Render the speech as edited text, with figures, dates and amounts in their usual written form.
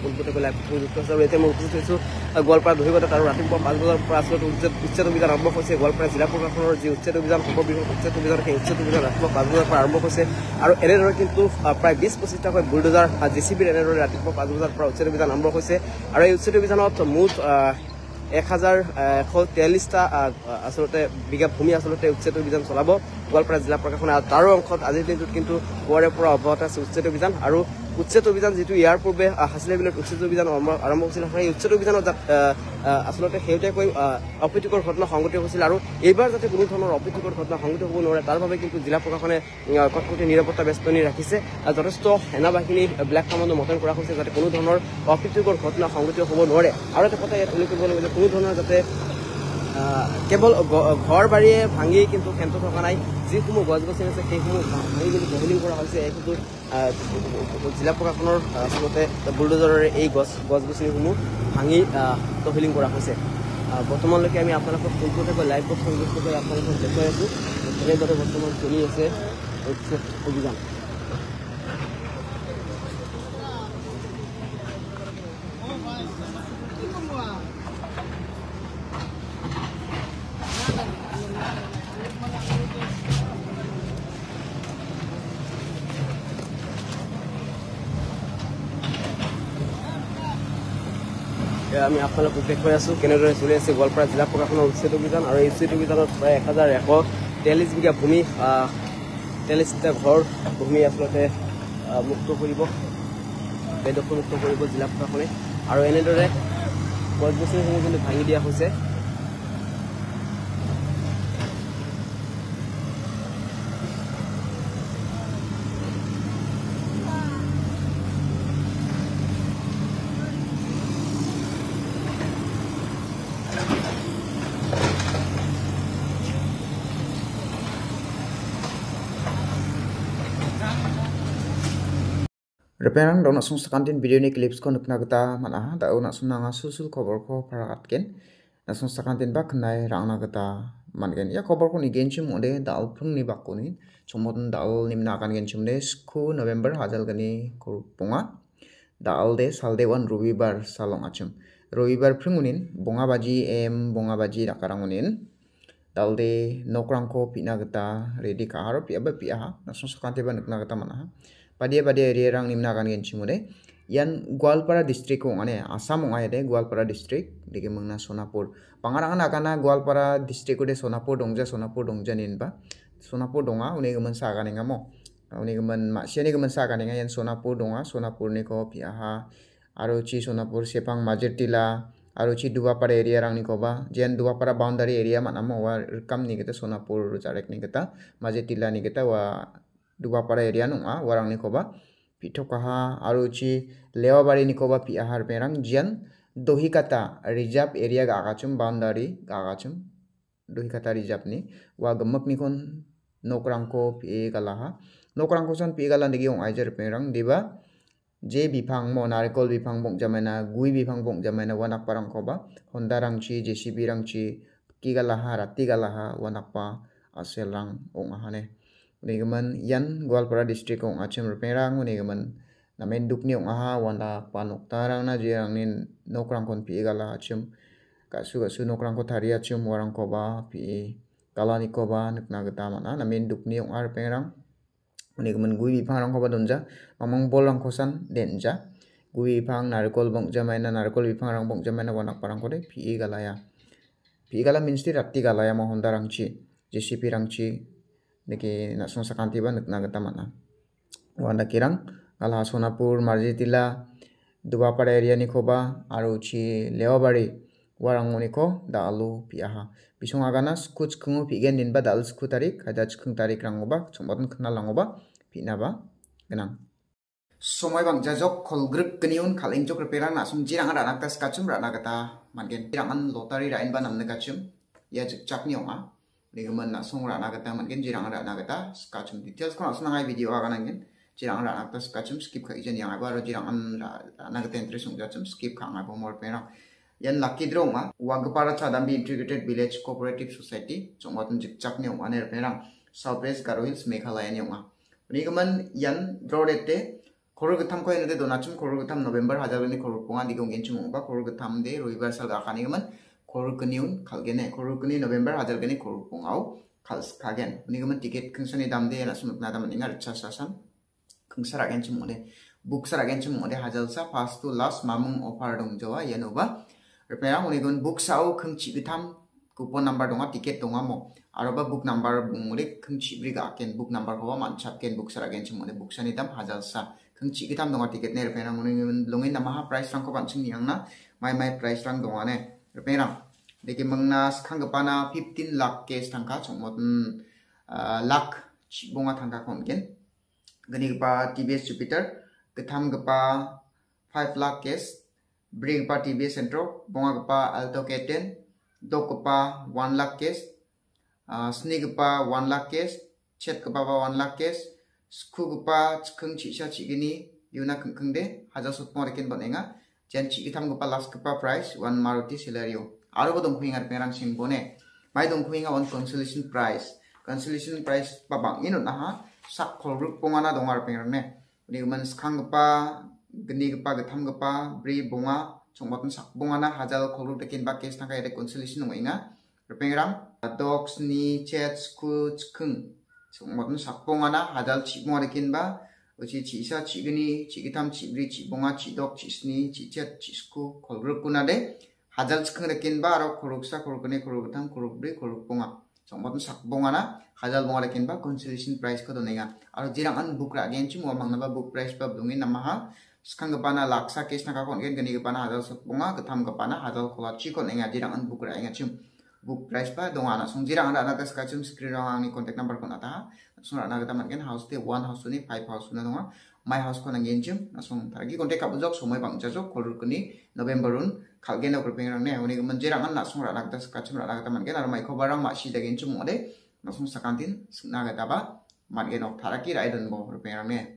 পোনপটীয়াকৈ লাইভ যুক্ত হৈছে আৰু এতিয়া মই উপস্থিত হৈছোঁ গোৱালপাৰা দহিবাটত আৰু ৰাতিপুৱা ৫ বজাৰ পৰা আচলতে উচ্ছেদ অভিযান আৰম্ভ হৈছে। গোৱালপাৰা জিলা প্ৰশাসনৰ যি উচ্ছেদ অভিযান সৰ্ববৃহৎ উচ্ছেদ অভিযান সেই উচ্ছেদ অভিযান ৰাতিপুৱা ৫ বজাৰ পৰা আৰম্ভ হৈছে আৰু এনেদৰে কিন্তু প্ৰায় ২০-২৫টাকৈ বুলডোজাৰ জেচিবিৰ এনেদৰে ৰাতিপুৱা ৫ বজাৰ পৰা উচ্ছেদ অভিযান আৰম্ভ হৈছে আৰু এই উচ্ছেদ অভিযানত মুঠ ১,১৪৩টা আচলতে বিঘা ভূমি আচলতে উচ্ছেদ অভিযান চলাব গোৱালপাৰা জিলা প্ৰশাসনে। আৰু তাৰো অংশত আজিৰ দিনটোত কিন্তু পুৱাৰে পৰা অব্যাহত আছে উচ্ছেদ অভিযান আৰু উচ্ছেদ অভিযান যিটো ইয়াৰ পূৰ্বে হাছিলা বিলত উচ্ছেদ অভিযান আৰম্ভ হৈছিল সেই উচ্ছেদ অভিযানত আচলতে শেহতীয়াকৈ অপ্ৰীতিকৰ ঘটনা সংঘটিত হৈছিল আৰু এইবাৰ যাতে কোনো ধৰণৰ অপ্ৰীতিকৰ ঘটনা সংঘটিত হ'ব নোৱাৰে তাৰ বাবে কিন্তু জিলা প্ৰশাসনে কটকটীয়া নিৰাপত্তা বেষ্টনী ৰাখিছে। যথেষ্ট সেনা বাহিনী ব্লেক কামাণ্ডো মোতায়েন কৰা হৈছে যাতে কোনো ধৰণৰ অপ্ৰীতিকৰ ঘটনা সংঘটিত হ'ব নোৱাৰে। আৰু এটা কথা ইয়াত উল্লেখ কৰিব লাগিব যে কোনো ধৰণৰ যাতে কেৱল ঘৰ বাৰীয়ে ভাঙি কিন্তু ক্ষেত্ৰ থকা নাই, যিসমূহ গছ গছনি আছে সেইসমূহ ভাঙি কিন্তু তহিলিং কৰা হৈছে। কিন্তু জিলা প্ৰশাসনৰ আচলতে বুলডোজাৰেৰে এই গছ গছনিসমূহ ভাঙি তহিলিং কৰা হৈছে। বৰ্তমানলৈকে আমি আপোনালোকক পোনপটীয়াকৈ লাইভ সংযুক্ত কৰি আপোনালোকক দেখুৱাই আছোঁ এনেদৰে বৰ্তমান চলি আছে উচ্ছেদ অভিযান। আমি আপোনালোকক দেখুৱাই আছোঁ কেনেদৰে চলি আছে গোৱালপাৰা জিলা প্ৰশাসনৰ উচ্ছেদ অভিযান আৰু এই উচ্ছেদ অভিযানত প্ৰায় ১,১৪৩ বিঘা ভূমি ৪৩টা ঘৰ ভূমি আচলতে মুক্ত কৰিব, বেদখলমুক্ত কৰিব জিলা প্ৰশাসনে আৰু এনেদৰে গছ গছনিসমূহ কিন্তু ভাঙি দিয়া হৈছে। Reperang daw nasung sa kantin video ni clips ko nagta mana daw nasung nga susul cover ko para atken nasung sa kantin ba knai rang nagata mangen ya cover ko ni genchim ode dal phung ni bakuni chomodon dal nimna kan genchim de sku November hajal gani ko ponga dal de salde wan rubibar salong achum rubibar phungunin bonga baji bonga baji rakarangunin dal de nokrang ko pina gata ready ka haro pia ba pia nasung sa kantin ba nagta mana Padia area rang nimna kan gen chimude yan Goalpara district ko ane Assam ong de Goalpara district dike mangna Sonapur pangarang akana Goalpara district ko de Sonapur dongja ninba Sonapur donga uni gaman sa kaninga mo uni gaman ma siani gaman sa kaninga yan Sonapur donga Sonapur ni ko piaha aro chi Sonapur sepang Majertila aro chi Duapara area rang ni ko ba jen Duapara boundary area mana mo wa rekam ni kita Sonapur jarek ni kita Majertila ni kita wa Duapara area nunga warang ni koba pitokaha aruchi lewabari ni koba pi ahar perang jian dohikata reserve area ga agachum boundary ga agachum dohikata reserve ni wa gamak ni kon nokrangko pi galaha nokrangko san pi galan digi ong aijer perang diba je bifang mo narikol bifang bong jamana gui bifang bong jamana wanak parang koba honda rangchi jcb rangchi ki galaha rati galaha wanak pa asel rang ong ahane Unigaman yan Goalpara district ong achim reperang unigaman namen dukni ong aha wanda panok tarang na jirang nin nokrang kon pi gala achim kasu nokrang ko thari achim warang ko ba pi kalani ko ba nukna gata mana namen dukni ong ar perang unigaman gui bifang rang ko ba donja mamang bol rang kosan denja gui bifang narikol bong jamaina narikol bifang rang bong jamaina wanak parang ko de pi gala minsti ratti gala ya mo honda rangchi jcp rangchi Niki nasung sa kantiba nagta mana wanda kirang ala Sonapur Majertila Duapara area ni koba aru chi lewabari warang moniko dalu piaha bisong agana skuch kungu pigen ninba dal sku tarik ada chkung tarik rangoba chomodon khna langoba pinaba genang Somai bang jajok kolgrip keniun kalingjok reperang nasum jirang ada nakta skachum rana kata mangen jirangan lotari rain ba namne kachum ya chakni onga Nigaman na song rana kata mungkin jirang rana kata skachum details ko nasong ngai video akan angin jirang rana kata skachum skip ka ijen yang aba jirang rana kata entry song jachum skip ka ngai bomor pera yan lucky draw ma Wagapara Chadambi Integrated Village Cooperative Society chongwatun jikchak ni ongane pera Southwest Garo Hills Meghalaya ni onga Nigaman yan draw dete Koror getam ko ene de donachum koror getam November hajalgani koror ponga digong genchum ba koror getam de roibar sal gakani gaman koror keniun khalgene koror keni November hajalgani koror pongau khals kagen uni gaman ticket kungsani damde na sumuk na daman ingar chasasan kungsara genchum mode buksara genchum mode hajalsa first to last mamung offer dong jawa yanoba repera uni gun buksau kungchi getam kupon number donga ticket donga mo aroba book number bungure kungchi briga ken book number ko manchap ken buksara genchum mode buksani dam hajalsa kungchi gitam donga ticket ne repera ngoni longin nama price rang ko bansing yang na mai price rang donga ne repera deki mangna skang gapana 15 lakh case tangka chongmot lakh chibonga tangka kongen gani gapa TVS Jupiter gitam gapa 5 lakh case bring gapa TVS Centro bonga gapa Alto K10 dok gapa 1 lakh case sneak gapa 1 lakh case chet gapa 1 lakh case Sku gupa cikeng cisha cikini yuna kengkeng de haja sutmo rekin banenga jan cikitam gupa last gupa price one Maruti Celerio aro dong kuingar perang sing bone mai dong kuinga on consolation price babang inut naha sak kolruk pongana dongar perang ne uni man skang gupa geni gupa getam gupa bri bonga chongmotun sak bongana hajal kolruk rekin ba case tangkai de consolation ngoinga perang dogs ni chet sku cikeng chongmotun sakbongana hajal chibonga rekin ba uchi chisa chigini chigitam chibri chibonga chidok chisni chichet chisku kolrukuna de hajal chikeng rekin ba aro koruksa korukune korukutam korukbri korukbonga chongmotun sakbongana hajal bonga rekin ba consolation price ko donenga aro jirangan book ra gen chumo mangnaba book price ba dungin namaha skang gapana laksa case na kakon gen gani gapana hajal sakbonga gatam gapana hajal kola chikon enga jirangan book ra enga chum book price pa dongana songjira anda naga skachum screen rang ni contact number ko nata sura naga taman house te 1 house ni 5 house na donga my house ko nang genjum nasong taragi contact ka bujok somoi bangjajo kolur kuni November run khalgen ok rang ne uni manjira an nasong ra naga skachum ra naga taman ar mai khobar rang ma si da genjum ode nasong sakantin naga daba matgen ok taraki raidon bo rang ne